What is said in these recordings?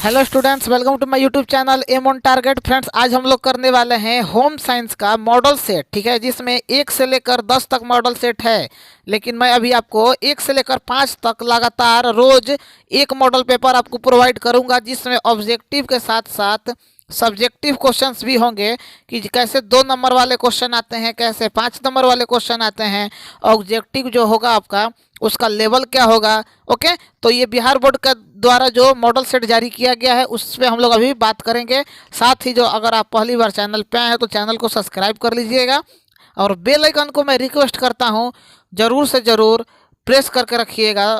Hello students, welcome to my YouTube channel aim on target. Friends, आज हम लोग करने वाले हैं होम साइंस का मॉडल सेट। ठीक है, जिसमें 1 से लेकर 10 तक मॉडल सेट है, लेकिन मैं अभी आपको 1 से लेकर 5 तक लगातार रोज एक मॉडल पेपर आपको प्रोवाइड करूंगा, जिसमें ऑब्जेक्टिव के साथ साथ सब्जेक्टिव क्वेश्चंस भी होंगे कि कैसे 2 नंबर वाले क्वेश्चन आते हैं, कैसे 5 नंबर वाले क्वेश्चन आते हैं, ऑब्जेक्टिव जो होगा आपका उसका लेवल क्या होगा। ओके, तो ये बिहार बोर्ड का द्वारा जो मॉडल सेट जारी किया गया है उस पर हम लोग अभी बात करेंगे। साथ ही जो अगर आप पहली बार चैनल पे आए हैं तो चैनल को सब्सक्राइब कर लीजिएगा और बेल आइकन को मैं रिक्वेस्ट करता हूँ ज़रूर से ज़रूर प्रेस करके रखिएगा,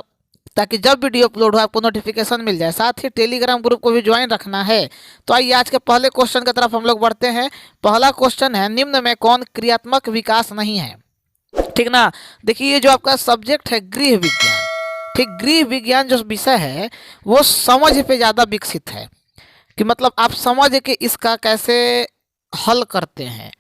ताकि जब वीडियो अपलोड हो आपको नोटिफिकेशन मिल जाए। साथ ही टेलीग्राम ग्रुप को भी ज्वाइन रखना है। तो आइए आज के पहले क्वेश्चन की तरफ हम लोग बढ़ते हैं। पहला क्वेश्चन है, निम्न में कौन क्रियात्मक विकास नहीं है? ठीक ना। देखिए, ये जो आपका सब्जेक्ट है गृह विज्ञान, ठीक, गृह विज्ञान जो विषय है वो समझ पे ज़्यादा विकसित है कि मतलब आप समझ के इसका कैसे हल करते हैं।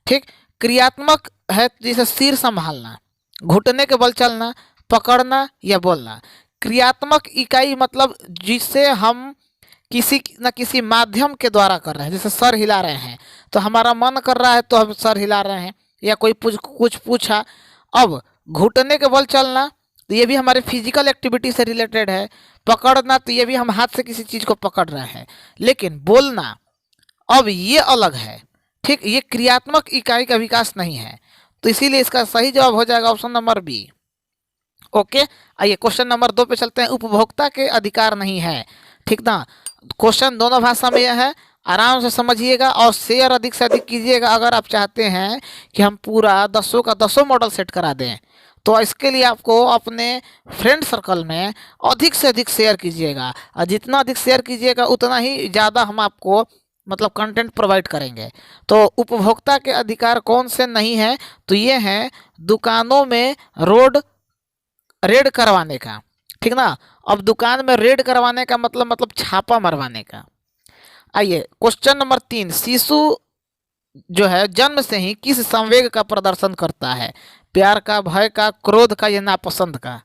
ठीक, क्रियात्मक है जैसे सिर संभालना, घुटने के बल चलना, पकड़ना या बोलना। क्रियात्मक इकाई मतलब जिससे हम किसी न किसी माध्यम के द्वारा कर रहे हैं, जैसे सर हिला रहे हैं तो हमारा मन कर रहा है तो हम सर हिला रहे हैं, या कोई कुछ पूछा। अब घुटने के बल चलना तो ये भी हमारे फिजिकल एक्टिविटी से रिलेटेड है। पकड़ना तो ये भी हम हाथ से किसी चीज़ को पकड़ रहे हैं। लेकिन बोलना अब ये अलग है। ठीक, ये क्रियात्मक इकाई का विकास नहीं है, तो इसीलिए इसका सही जवाब हो जाएगा ऑप्शन नंबर बी। ओके, आइए क्वेश्चन नंबर 2 पे चलते हैं। उपभोक्ता के अधिकार नहीं है। ठीक ना। क्वेश्चन दोनों भाषा में यह है, आराम से समझिएगा और शेयर अधिक से अधिक कीजिएगा अगर आप चाहते हैं कि हम पूरा 10 का 10 मॉडल सेट करा दें। तो इसके लिए आपको अपने फ्रेंड सर्कल में अधिक से अधिक शेयर कीजिएगा, और जितना अधिक शेयर कीजिएगा उतना ही ज़्यादा हम आपको मतलब कंटेंट प्रोवाइड करेंगे। तो उपभोक्ता के अधिकार कौन से नहीं है? तो ये हैं दुकानों में रेड करवाने का। ठीक ना। अब दुकान में रेड करवाने का मतलब छापा मरवाने का। आइए क्वेश्चन नंबर 3, शिशु जो है जन्म से ही किस संवेग का प्रदर्शन करता है? प्यार का, भय का, क्रोध का या नापसंद का?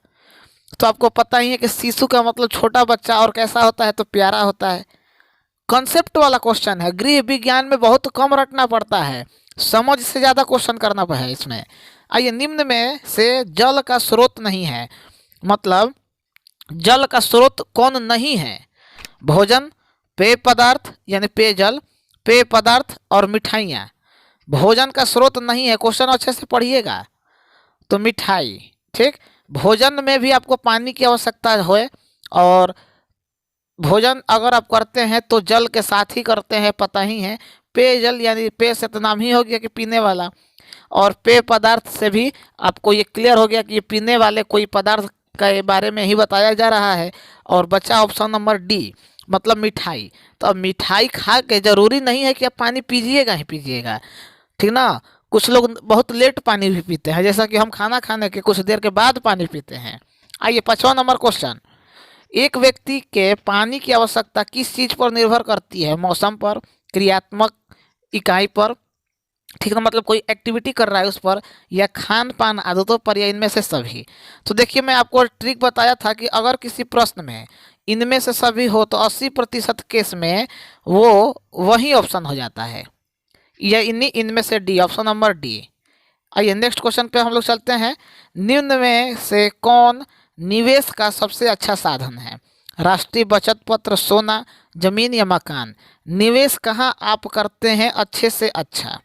तो आपको पता ही है कि शिशु का मतलब छोटा बच्चा, और कैसा होता है तो प्यारा होता है। कॉन्सेप्ट वाला क्वेश्चन है, गृह विज्ञान में बहुत कम रटना पड़ता है, समझ से ज़्यादा क्वेश्चन करना है इसमें। आइए, निम्न में से जल का स्रोत नहीं है, मतलब जल का स्रोत कौन नहीं है? भोजन, पेय पदार्थ यानी पेयजल, पेय पदार्थ और मिठाइयाँ। भोजन का स्रोत नहीं है, क्वेश्चन अच्छे से पढ़िएगा। तो मिठाई, ठीक, भोजन में भी आपको पानी की आवश्यकता है, और भोजन अगर आप करते हैं तो जल के साथ ही करते हैं, पता ही है। पेयजल यानी पेय से तो नाम ही हो गया कि पीने वाला, और पेय पदार्थ से भी आपको ये क्लियर हो गया कि ये पीने वाले कोई पदार्थ के बारे में ही बताया जा रहा है। और बचा ऑप्शन नंबर डी, मतलब मिठाई। तो अब मिठाई खा के ज़रूरी नहीं है कि आप पानी पीजिएगा ही पीजिएगा। ठीक ना। कुछ लोग बहुत लेट पानी भी पीते हैं, जैसा कि हम खाना खाने के कुछ देर के बाद पानी पीते हैं। आइए 5वां नंबर क्वेश्चन, एक व्यक्ति के पानी की आवश्यकता किस चीज़ पर निर्भर करती है? मौसम पर, क्रियात्मक इकाई पर, ठीक है, मतलब कोई एक्टिविटी कर रहा है उस पर, या खान पान आदतों पर, या इनमें से सभी। तो देखिए, मैं आपको ट्रिक बताया था कि अगर किसी प्रश्न में इनमें से सभी हो तो 80% केस में वो वही ऑप्शन हो जाता है, या इनमें से डी, ऑप्शन नंबर डी। आइए नेक्स्ट क्वेश्चन पे हम लोग चलते हैं। निम्न में से कौन निवेश का सबसे अच्छा साधन है? राष्ट्रीय बचत पत्र, सोना, जमीन या मकान? निवेश कहाँ आप करते हैं अच्छे से अच्छा?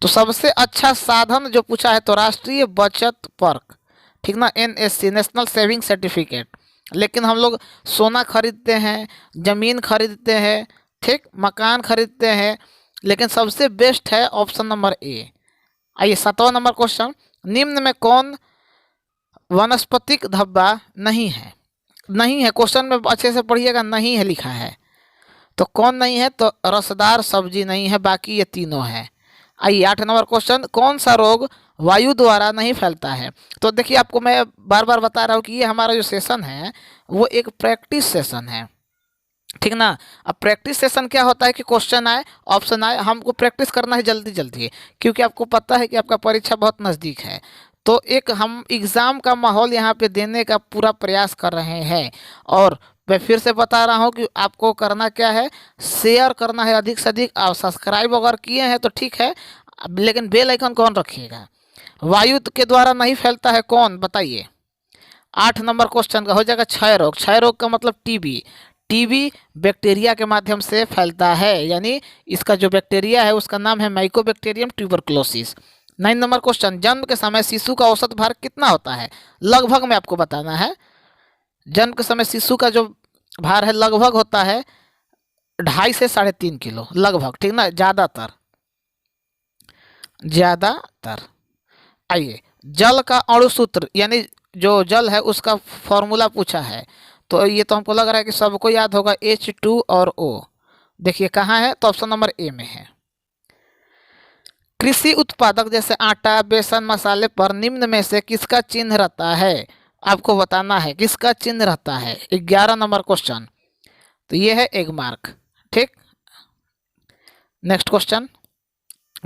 तो सबसे अच्छा साधन जो पूछा है तो राष्ट्रीय बचत पत्र, ठीक ना, NSC, नेशनल सेविंग सर्टिफिकेट। लेकिन हम लोग सोना खरीदते हैं, ज़मीन खरीदते हैं, ठीक, मकान खरीदते हैं, लेकिन सबसे बेस्ट है ऑप्शन नंबर ए। आइए 7वां नंबर क्वेश्चन, निम्न में कौन वनस्पतिक धब्बा नहीं है? नहीं है, क्वेश्चन में अच्छे से पढ़िएगा, नहीं है लिखा है। तो कौन नहीं है? तो रसदार सब्जी नहीं है, बाकी ये तीनों है। आइए 8 नंबर क्वेश्चन, कौन सा रोग वायु द्वारा नहीं फैलता है? तो देखिए, आपको मैं बार बार बता रहा हूँ कि ये हमारा जो सेशन है वो एक प्रैक्टिस सेशन है। ठीक ना। अब प्रैक्टिस सेशन क्या होता है कि क्वेश्चन आए, ऑप्शन आए, हमको प्रैक्टिस करना है जल्दी जल्दी, क्योंकि आपको पता है कि आपका परीक्षा बहुत नज़दीक है। तो एक हम एग्ज़ाम का माहौल यहाँ पे देने का पूरा प्रयास कर रहे हैं, और मैं फिर से बता रहा हूँ कि आपको करना क्या है, शेयर करना है अधिक से अधिक। आप सब्सक्राइब अगर किए हैं तो ठीक है, लेकिन बेल आइकन कौन रखिएगा। वायु के द्वारा नहीं फैलता है कौन, बताइए। 8 नंबर क्वेश्चन का हो जाएगा क्षय रोग। क्षय रोग का मतलब टीबी। टीबी बैक्टीरिया के माध्यम से फैलता है, यानी इसका जो बैक्टीरिया है उसका नाम है माइकोबैक्टीरियम ट्यूबरकुलोसिस। 9 नंबर क्वेश्चन, जन्म के समय शिशु का औसत भार कितना होता है, लगभग में आपको बताना है। जन्म के समय शिशु का जो भार है लगभग होता है 2.5 से 3.5 किलो, लगभग, ठीक ना, ज़्यादातर। आइए, जल का अणु सूत्र यानी जो जल है उसका फॉर्मूला पूछा है, तो ये तो हमको लग रहा है कि सबको याद होगा, H2 और O। देखिए कहाँ है, तो ऑप्शन नंबर ए में है। कृषि उत्पादक जैसे आटा, बेसन, मसाले पर निम्न में से किसका चिन्ह रहता है, आपको बताना है किसका चिन्ह रहता है। 11 नंबर क्वेश्चन, तो ये है 1 मार्क, ठीक। नेक्स्ट क्वेश्चन,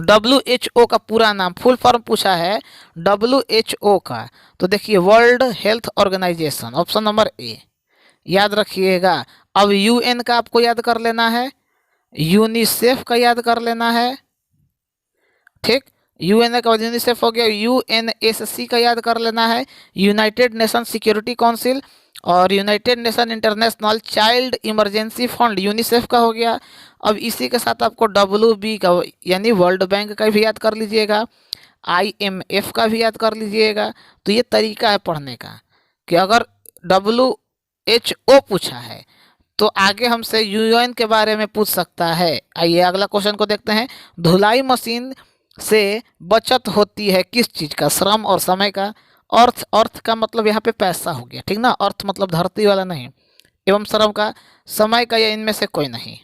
WHO का पूरा नाम, फुल फॉर्म पूछा है WHO का, तो देखिए world health organisation, option number A, याद रखिएगा। अब UN का आपको याद कर लेना है, यूनिसेफ का याद कर लेना है, ठीक। UN का बाद यूनिसेफ हो गया, UNSC का याद कर लेना है, यूनाइटेड नेशन सिक्योरिटी काउंसिल, और United nation international child emergency fund, UNICEF का हो गया। अब इसी के साथ आपको WB का यानी वर्ल्ड बैंक का भी याद कर लीजिएगा, IMF का भी याद कर लीजिएगा। तो ये तरीका है पढ़ने का कि अगर WHO पूछा है तो आगे हमसे UN के बारे में पूछ सकता है। आइए अगला क्वेश्चन को देखते हैं। धुलाई मशीन से बचत होती है किस चीज़ का, श्रम और समय का। अर्थ का मतलब यहाँ पे पैसा हो गया, ठीक ना, अर्थ मतलब धरती वाला नहीं, एवं श्रम का, समय का, या इनमें से कोई नहीं।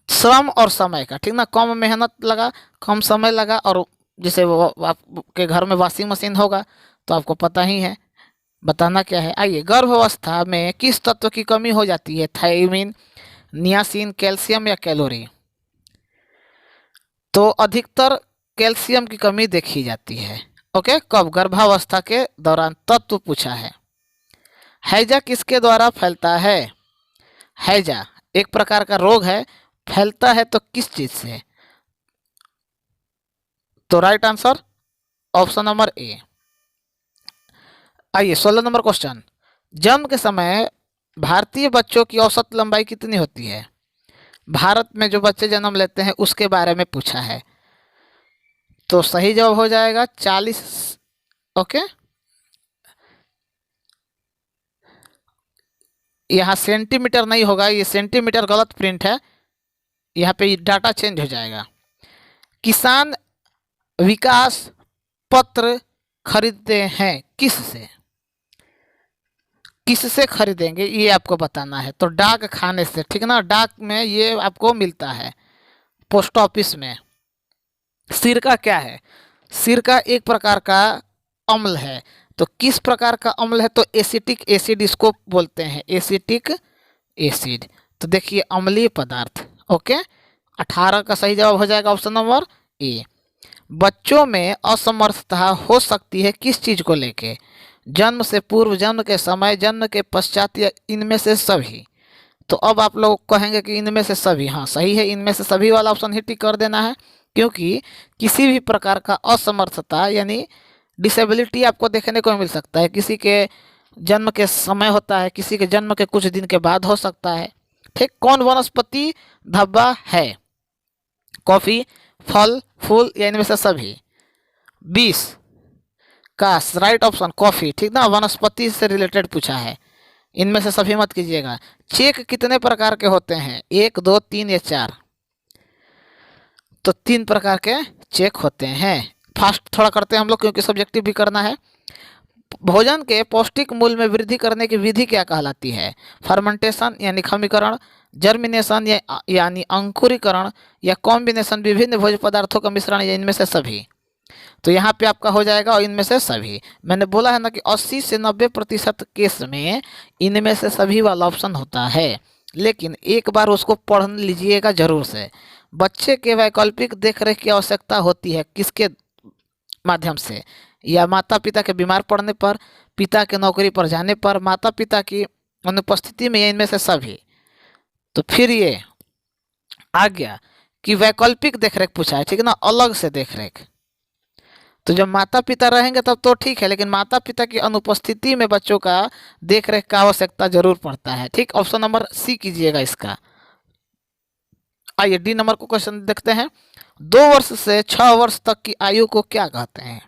श्रम और समय का, ठीक ना, कम मेहनत लगा, कम समय लगा, और जैसे वो आपके घर में वॉशिंग मशीन होगा तो आपको पता ही है, बताना क्या है। आइए, गर्भावस्था में किस तत्व की कमी हो जाती है, थायमिन, नियासिन, कैल्शियम या कैलोरी। तो अधिकतर कैल्शियम की कमी देखी जाती है। ओके, कब, गर्भावस्था के दौरान। तत्व पूछा है। हैजा किसके द्वारा फैलता है, हैजा एक प्रकार का रोग है, फैलता है तो किस चीज से, तो राइट आंसर ऑप्शन नंबर ए। आइए 16 नंबर क्वेश्चन, जन्म के समय भारतीय बच्चों की औसत लंबाई कितनी होती है, भारत में जो बच्चे जन्म लेते हैं उसके बारे में पूछा है। तो सही जवाब हो जाएगा 40। ओके, यहाँ सेंटीमीटर नहीं होगा, ये सेंटीमीटर गलत प्रिंट है, यहाँ पे डाटा चेंज हो जाएगा। किसान विकास पत्र खरीदते हैं किससे, किससे खरीदेंगे ये आपको बताना है। तो डाक खाने से, ठीक ना, डाक में ये आपको मिलता है, पोस्ट ऑफिस में। सिरका क्या है, सिरका एक प्रकार का अम्ल है, तो किस प्रकार का अम्ल है, तो एसिटिक एसिड इसको बोलते हैं, एसिटिक एसिड। तो देखिए अम्लीय पदार्थ। ओके, 18 का सही जवाब हो जाएगा ऑप्शन नंबर ए। बच्चों में असमर्थता हो सकती है किस चीज़ को लेके, जन्म से पूर्व, जन्म के समय, जन्म के पश्चात, या इनमें से सभी। तो अब आप लोग कहेंगे कि इनमें से सभी, हाँ सही है, इनमें से सभी वाला ऑप्शन ही टिक कर देना है, क्योंकि किसी भी प्रकार का असमर्थता यानी डिसेबिलिटी आपको देखने को मिल सकता है। किसी के जन्म के समय होता है, किसी के जन्म के कुछ दिन के बाद हो सकता है, ठीक। कौन वनस्पति धब्बा है, कॉफी, फल, फूल, या इनमें से सभी। 20 का राइट ऑप्शन कॉफी, ठीक ना, वनस्पति से रिलेटेड पूछा है, इनमें से सभी मत कीजिएगा। चेक कितने प्रकार के होते हैं, 1, 2, 3 या 4। तो 3 प्रकार के चेक होते हैं। फास्ट थोड़ा करते हैं हम लोग क्योंकि सब्जेक्टिव भी करना है। भोजन के पौष्टिक मूल्य में वृद्धि करने की विधि क्या कहलाती है, फर्मेंटेशन यानी खमीकरण, जर्मिनेशन यानी अंकुरीकरण, या कॉम्बिनेशन विभिन्न भोज्य पदार्थों का मिश्रण, या इनमें से सभी। तो यहाँ पे आपका हो जाएगा और इनमें से सभी। मैंने बोला है ना कि 80 से 90% केस में इनमें से सभी वाला ऑप्शन होता है, लेकिन एक बार उसको पढ़ लीजिएगा जरूर से। बच्चे के वैकल्पिक देखरेख की आवश्यकता होती है किसके माध्यम से, या माता पिता के बीमार पड़ने पर, पिता के नौकरी पर जाने पर, माता पिता की अनुपस्थिति में या इनमें से सभी। तो फिर ये आ गया कि वैकल्पिक देखरेख पूछा है, ठीक है ना, अलग से देखरेख। तो जब माता पिता रहेंगे तब तो ठीक है, लेकिन माता पिता की अनुपस्थिति में बच्चों का देखरेख का आवश्यकता जरूर पड़ता है। ठीक, ऑप्शन नंबर सी कीजिएगा इसका। आइए डी नंबर को क्वेश्चन देखते हैं। 2 वर्ष से 6 वर्ष तक की आयु को क्या कहते हैं?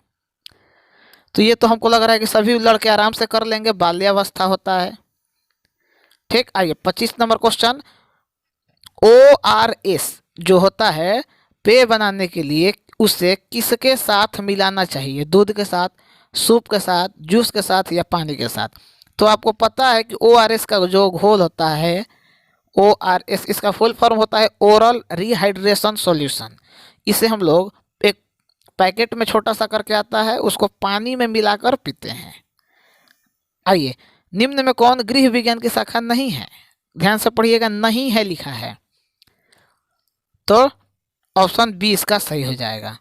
तो ये तो हमको लग रहा है कि सभी लड़के आराम से कर लेंगे, बाल्यावस्था होता है। ठीक, आइए 25 नंबर क्वेश्चन। ORS जो होता है पेय बनाने के लिए, उसे किसके साथ मिलाना चाहिए? दूध के साथ, सूप के साथ, जूस के साथ या पानी के साथ? तो आपको पता है कि ORS का जो घोल होता है, ORS इसका फुल फॉर्म होता है ओरल रिहाइड्रेशन सॉल्यूशन। इसे हम लोग एक पैकेट में छोटा सा करके आता है, उसको पानी में मिलाकर पीते हैं। आइए, निम्न में कौन गृह विज्ञान की शाखा नहीं है? ध्यान से पढ़िएगा, नहीं है लिखा है, तो ऑप्शन बी इसका सही हो जाएगा।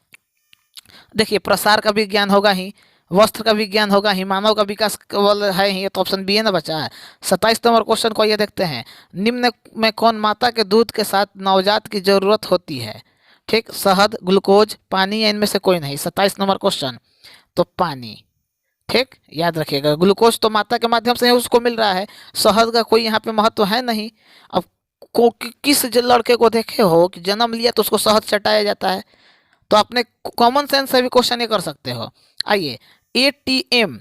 देखिए, प्रसार का विज्ञान होगा ही, वस्त्र का विज्ञान होगा ही, मानव का विकास केवल है ही, तो ऑप्शन बी है ना बचा है। 27 नंबर क्वेश्चन को ये देखते हैं। निम्न में कौन माता के दूध के साथ नवजात की जरूरत होती है? ठीक, शहद, ग्लूकोज, पानी या इनमें से कोई नहीं। 27 नंबर क्वेश्चन, तो पानी। ठीक, याद रखिएगा, ग्लूकोज तो माता के माध्यम से उसको मिल रहा है, शहद का कोई यहाँ पे महत्व है नहीं। अब किस लड़के को देखे हो कि जन्म लिया तो उसको शहद चटाया जाता है? तो आपने कॉमन सेंस से भी क्वेश्चन ये कर सकते हो। आइए, ATM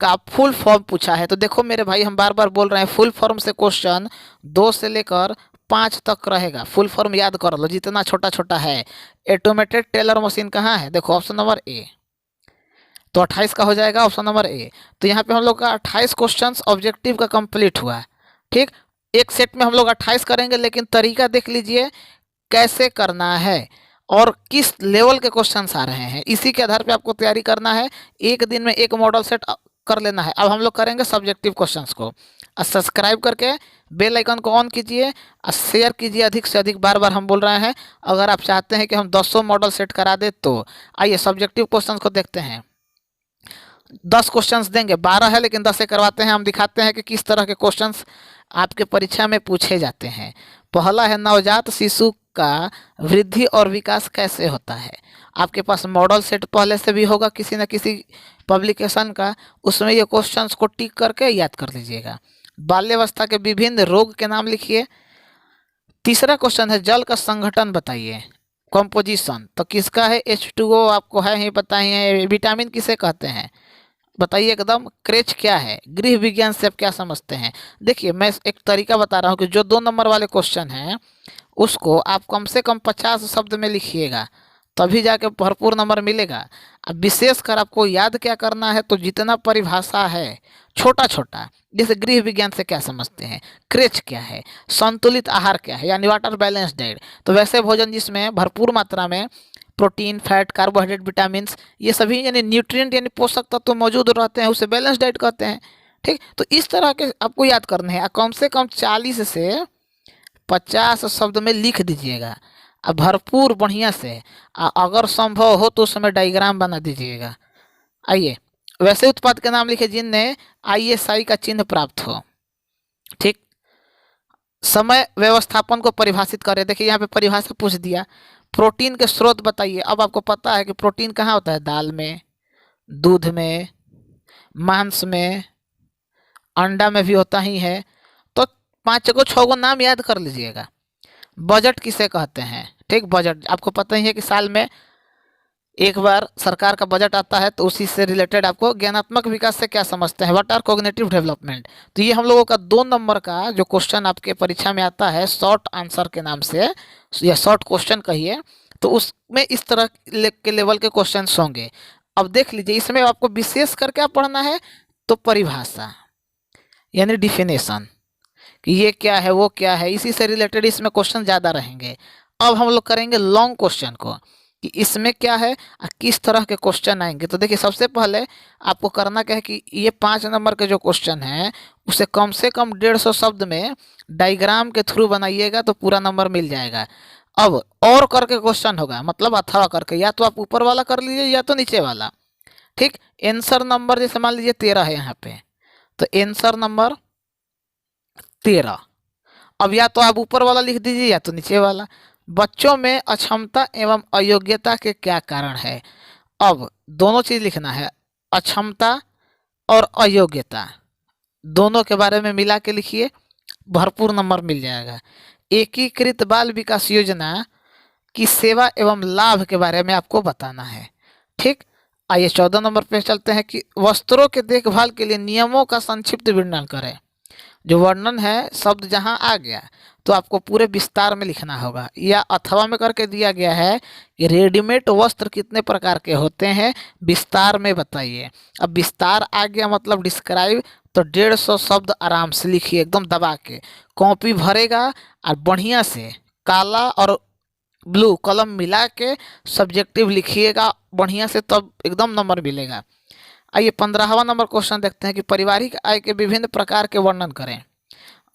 का फुल फॉर्म पूछा है, तो देखो मेरे भाई, हम बार बार बोल रहे हैं फुल फॉर्म से क्वेश्चन 2 से लेकर 5 तक रहेगा। फुल फॉर्म याद कर लो, जितना छोटा छोटा है। ऑटोमेटेड टेलर मशीन कहाँ है? देखो ऑप्शन नंबर ए, तो 28 का हो जाएगा ऑप्शन नंबर ए। तो यहाँ पे हम लोग का 28 क्वेश्चन ऑब्जेक्टिव का कंप्लीट हुआ। ठीक, एक सेट में हम लोग 28 करेंगे, लेकिन तरीका देख लीजिए कैसे करना है और किस लेवल के क्वेश्चंस आ रहे हैं, इसी के आधार पे आपको तैयारी करना है। एक दिन में एक मॉडल सेट कर लेना है। अब हम लोग करेंगे सब्जेक्टिव क्वेश्चंस को। सब्सक्राइब करके बेल आइकन को ऑन कीजिए और शेयर कीजिए अधिक से अधिक। बार बार हम बोल रहे हैं, अगर आप चाहते हैं कि हम 200 मॉडल सेट करा दे तो। आइए सब्जेक्टिव क्वेश्चंस को देखते हैं। 10 क्वेश्चंस देंगे, 12 है लेकिन 10 से करवाते हैं। हम दिखाते हैं कि किस तरह के क्वेश्चंस आपके परीक्षा में पूछे जाते हैं। पहला है, नवजात शिशु का वृद्धि और विकास कैसे होता है? आपके पास मॉडल सेट पहले से भी होगा किसी न किसी पब्लिकेशन का, उसमें ये क्वेश्चंस को टिक करके याद कर लीजिएगा। बाल्यावस्था के विभिन्न रोग के नाम लिखिए। तीसरा क्वेश्चन है, जल का संगठन बताइए, कॉम्पोजिशन। तो किसका है? H2O आपको है ही बताइए। विटामिन किसे कहते हैं बताइए एकदम। क्रेच क्या है? गृह विज्ञान से आप क्या समझते हैं? देखिए, मैं एक तरीका बता रहा हूँ कि जो 2 नंबर वाले क्वेश्चन हैं उसको आप कम से कम 50 शब्द में लिखिएगा, तभी जाके भरपूर नंबर मिलेगा। अब विशेषकर आपको याद क्या करना है, तो जितना परिभाषा है छोटा छोटा, जैसे गृह विज्ञान से क्या समझते हैं, क्रेच क्या है, संतुलित आहार क्या है, यानी वाटर बैलेंस डाइट, तो वैसे भोजन जिसमें भरपूर मात्रा में प्रोटीन, फैट, कार्बोहाइड्रेट, विटामिन, ये सभी यानी न्यूट्रिएंट यानी पोषक तत्व तो मौजूद रहते हैं, उसे बैलेंस डाइट कहते हैं। ठीक, तो इस तरह के आपको याद करने हैं। कम से कम 40 से 50 शब्द में लिख दीजिएगा, अब भरपूर बढ़िया से। अगर संभव हो तो उसमें डायग्राम बना दीजिएगा। आइए, वैसे उत्पाद के नाम लिखे जिनने ISI का चिन्ह प्राप्त हो। ठीक, समय व्यवस्थापन को परिभाषित करें। देखिए यहाँ पे परिभाषा पूछ दिया। प्रोटीन के स्रोत बताइए। अब आपको पता है कि प्रोटीन कहाँ होता है? दाल में, दूध में, मांस में, अंडा में भी होता ही है। तो 5 को 6 को नाम याद कर लीजिएगा। बजट किसे कहते हैं? ठीक, बजट आपको पता ही है कि साल में एक बार सरकार का बजट आता है, तो उसी से रिलेटेड आपको ज्ञानात्मक विकास से क्या समझते हैं, व्हाट आर कॉग्निटिव डेवलपमेंट। तो ये हम लोगों का 2 नंबर का जो क्वेश्चन आपके परीक्षा में आता है शॉर्ट आंसर के नाम से, या शॉर्ट क्वेश्चन कहिए, तो उसमें इस तरह के लेवल के क्वेश्चन होंगे। अब देख लीजिए, इसमें आपको विशेष कर क्या पढ़ना है, तो परिभाषा यानी डिफिनेशन, कि ये क्या है वो क्या है, इसी से रिलेटेड इसमें क्वेश्चन ज़्यादा रहेंगे। अब हम लोग करेंगे लॉन्ग क्वेश्चन को, कि इसमें क्या है और किस तरह के क्वेश्चन आएंगे। तो देखिए, सबसे पहले आपको करना क्या है कि ये 5 नंबर के जो क्वेश्चन हैं उसे कम से कम 150 शब्द में डायग्राम के थ्रू बनाइएगा, तो पूरा नंबर मिल जाएगा। अब और करके क्वेश्चन होगा, मतलब अथवा करके, या तो आप ऊपर वाला कर लीजिए या तो नीचे वाला। ठीक, आंसर नंबर जैसे मान लीजिए 13 है यहाँ पे, तो आंसर नंबर 13। अब या तो आप ऊपर वाला लिख दीजिए या तो नीचे वाला। बच्चों में अक्षमता एवं अयोग्यता के क्या कारण है। अब दोनों चीज लिखना है, अक्षमता और अयोग्यता दोनों के बारे में मिला के लिखिए, भरपूर नंबर मिल जाएगा। एकीकृत बाल विकास योजना की सेवा एवं लाभ के बारे में आपको बताना है। ठीक, आइए 14 नंबर पे चलते हैं कि वस्त्रों के देखभाल के लिए नियमों का संक्षिप्त वर्णन करें। जो वर्णन है शब्द जहां आ गया तो आपको पूरे विस्तार में लिखना होगा, या अथवा में करके दिया गया है कि रेडीमेड वस्त्र कितने प्रकार के होते हैं, विस्तार में बताइए। अब विस्तार आ गया मतलब डिस्क्राइब, तो 150 शब्द आराम से लिखिए एकदम दबा के, कॉपी भरेगा और बढ़िया से काला और ब्लू कलम मिला के सब्जेक्टिव लिखिएगा बढ़िया से, तब एकदम नंबर मिलेगा। आइए 15वां नंबर क्वेश्चन देखते हैं कि पारिवारिक आय के विभिन्न प्रकार के वर्णन करें,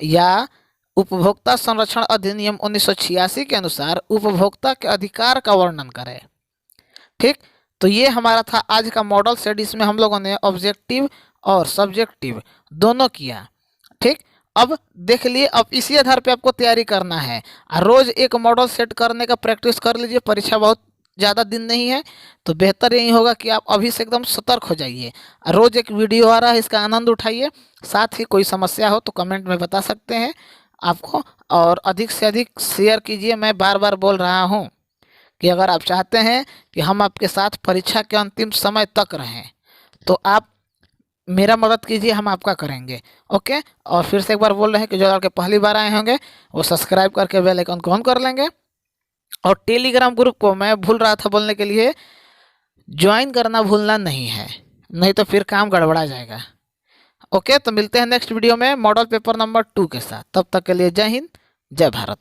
या उपभोक्ता संरक्षण अधिनियम 1986 के अनुसार उपभोक्ता के अधिकार का वर्णन करें। ठीक, तो ये हमारा था आज का मॉडल सेट। इसमें हम लोगों ने ऑब्जेक्टिव और सब्जेक्टिव दोनों किया। ठीक, अब देख लिए, अब इसी आधार पे आपको तैयारी करना है। रोज एक मॉडल सेट करने का प्रैक्टिस कर लीजिए, परीक्षा बहुत ज़्यादा दिन नहीं है, तो बेहतर यही होगा कि आप अभी से एकदम सतर्क हो जाइए। रोज एक वीडियो आ रहा है, इसका आनंद उठाइए। साथ ही कोई समस्या हो तो कमेंट में बता सकते हैं आपको, और अधिक से अधिक शेयर कीजिए। मैं बार बार बोल रहा हूँ कि अगर आप चाहते हैं कि हम आपके साथ परीक्षा के अंतिम समय तक रहें तो आप मेरा मदद कीजिए, हम आपका करेंगे। ओके, और फिर से एक बार बोल रहे हैं कि जो लड़के पहली बार आए होंगे वो सब्सक्राइब करके बेल आइकन को ऑन कर लेंगे, और टेलीग्राम ग्रुप को मैं भूल रहा था बोलने के लिए, ज्वाइन करना भूलना नहीं है, नहीं तो फिर काम गड़बड़ा जाएगा। ओके, तो मिलते हैं नेक्स्ट वीडियो में मॉडल पेपर नंबर 2 के साथ। तब तक के लिए जय हिंद, जय भारत।